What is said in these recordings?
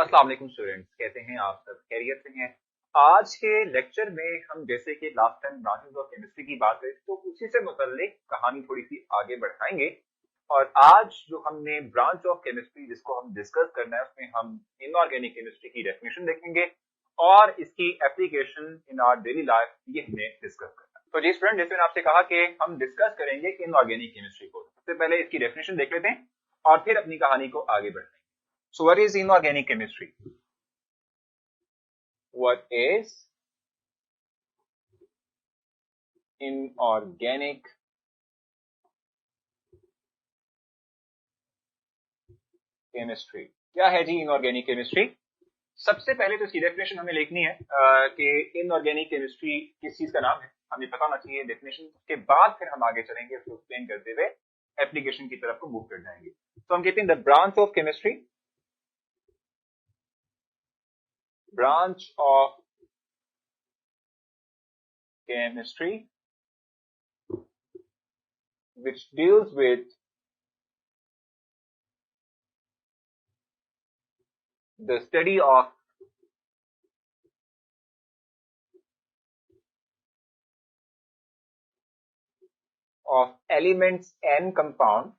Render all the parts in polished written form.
अस्सलाम वालेकुम स्टूडेंट्स, कैसे हैं आप सब? खैरियत से हैं? आज के लेक्चर में हम जैसे कि last time branches of chemistry की बात करी तो उसी से मुतल्लिक कहानी थोड़ी सी आगे बढ़ाएंगे। और आज जो हमने ब्रांच ऑफ केमिस्ट्री जिसको हम डिस्कस करना है उसमें हम इनऑर्गेनिक केमिस्ट्री की डेफिनेशन देखेंगे और इसकी application in our daily life ये हमें डिस्कस करना है। तो जी स्टूडेंट, जैसे मैंने आपसे कहा कि हम डिस्कस करेंगे इनऑर्गेनिक केमिस्ट्री को। सबसे पहले इसकी डेफिनेशन देख लेते हैं और फिर अपनी कहानी को आगे बढ़ाएंगे। So what is inorganic chemistry? What is inorganic chemistry? क्या है जी inorganic chemistry? सबसे पहले तो इसकी डेफिनेशन हमें लिखनी है कि इनऑर्गेनिक केमिस्ट्री किस चीज का नाम है, हमें पता होना चाहिए डेफिनेशन। के बाद फिर हम आगे चलेंगे, उसको एक्सप्लेन करते हुए एप्लीकेशन की तरफ को मूव कर जाएंगे। तो हम कहते हैं the branch of chemistry, branch of chemistry which deals with the study of elements and compound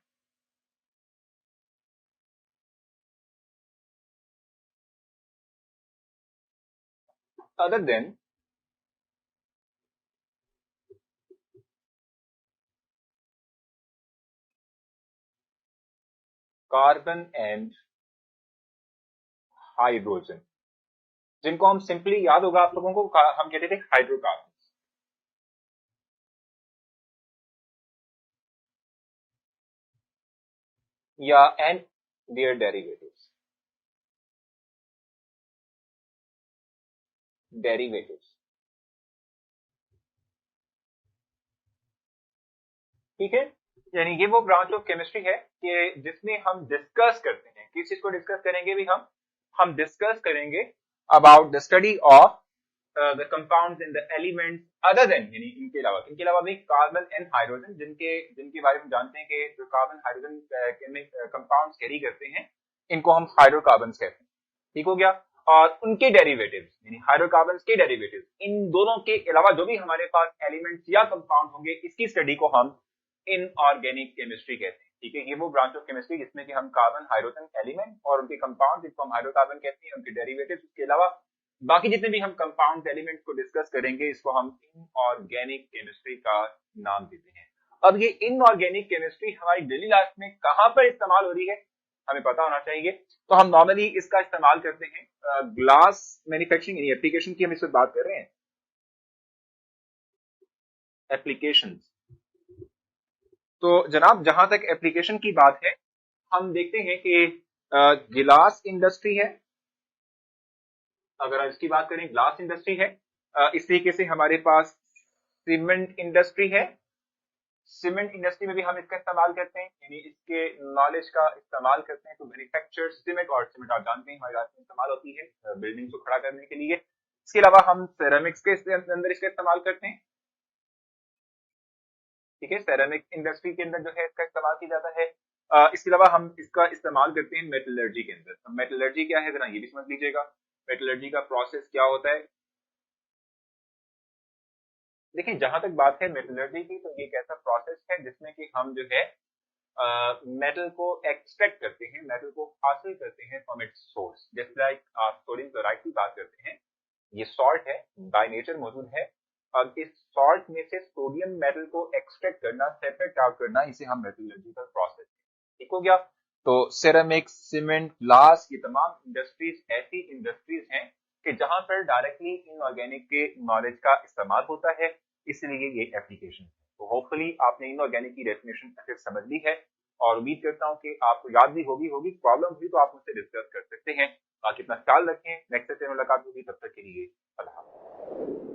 other than carbon and hydrogen, जिनको हम सिंपली याद होगा आप लोगों को हम कहते थे हाइड्रोकार्बन या एंड देयर डेरिवेटिव्स। ठीक है, यानी ये वो ब्रांच ऑफ केमिस्ट्री है कि जिसमें हम डिस्कस करते हैं। किस चीज को डिस्कस करेंगे भी हम डिस्कस करेंगे about the study of the compounds in the elements other than, यानी इनके अलावा भी कार्बन एंड हाइड्रोजन, जिनके जिनके बारे में जानते हैं कि जो कार्बन हाइड्रोजन कंपाउंड्स कैरी करते हैं इनको हम हाइड्रोकार्बन्स कहते हैं। ठीक हो गया। और उनके डेरिवेटिव्स यानी हाइड्रोकार्बन्स के डेरिवेटिव्स, इन दोनों के अलावा जो भी हमारे पास एलिमेंट्स या कंपाउंड होंगे, इसकी स्टडी को हम इनऑर्गेनिक केमिस्ट्री कहते हैं। ठीक है, ये वो ब्रांच ऑफ केमिस्ट्री जिसमें कि हम कार्बन हाइड्रोजन एलिमेंट और उनके कंपाउंड जिनको हम हाइड्रोकार्बन कहते हैं, उनके डेरिवेटिव्स, उसके अलावा बाकी जितने भी हम कंपाउंड एलिमेंट्स को डिस्कस करेंगे, इसको हम इनऑर्गेनिक केमिस्ट्री का नाम देते हैं। अब ये इनऑर्गेनिक केमिस्ट्री हमारी डेली लाइफ में कहां पर इस्तेमाल हो रही है हमें पता होना चाहिए। तो हम नॉर्मली इसका इस्तेमाल करते हैं ग्लास मैन्युफैक्चरिंग, यानी एप्लीकेशन की हम इस वक्त बात कर रहे हैं, एप्लीकेशंस। तो जनाब जहां तक एप्लीकेशन की बात है, हम देखते हैं कि गिलास इंडस्ट्री है। अगर इसकी बात करें, ग्लास इंडस्ट्री है। इस तरीके से हमारे पास सीमेंट इंडस्ट्री है। सीमेंट इंडस्ट्री में भी हम इसका इस्तेमाल करते हैं, यानी इसके नॉलेज का इस्तेमाल करते हैं टू मैन्युफैक्चर सीमेंट। और सीमेंट आप जानते हैं हमारे रास्ते में इस्तेमाल होती है बिल्डिंग को खड़ा करने के लिए। इसके अलावा हम सेरेमिक्स के अंदर इसका इस्तेमाल करते हैं। ठीक है, सेरेमिक इंडस्ट्री के अंदर जो है इसका इस्तेमाल किया जाता है। इसके अलावा हम इसका इस्तेमाल करते हैं मेटलर्जी के अंदर। मेटलर्जी क्या है जरा ये भी समझ लीजिएगा। मेटलर्जी का प्रोसेस क्या होता है? देखिए, जहां तक बात है मेटलर्जी की, तो ये एक ऐसा प्रोसेस है जिसमें कि हम जो है मेटल को एक्सट्रैक्ट करते हैं, मेटल को हासिल करते हैं फ्रॉम इट्स सोर्स। जैसे लाइक सोडियम क्लोराइड की बात करते हैं, ये सॉल्ट है, बाय नेचर मौजूद है। अब इस सॉल्ट में से सोडियम मेटल को एक्सट्रैक्ट करना, सेपरेट आउट करना, इसे हम मेटलर्जिकल प्रोसेस। ठीक हो गया। तो सेरेमिक्स, सीमेंट, ग्लास, ये तमाम इंडस्ट्रीज ऐसी इंडस्ट्रीज हैं कि जहां पर डायरेक्टली इनऑर्गेनिक के नॉलेज का इस्तेमाल होता है, इसलिए ये एप्लीकेशन है। तो होपफुली आपने इनऑर्गेनिक की डेफिनेशन अच्छे से समझ ली है और उम्मीद करता हूं कि आपको याद भी होगी। प्रॉब्लम हुई तो आप मुझसे डिस्कस कर सकते हैं। बाकी अपना ख्याल रखें, नेक्स्ट से मुलाकात होगी, तब तक के लिए अल्लाह हाफ़िज़।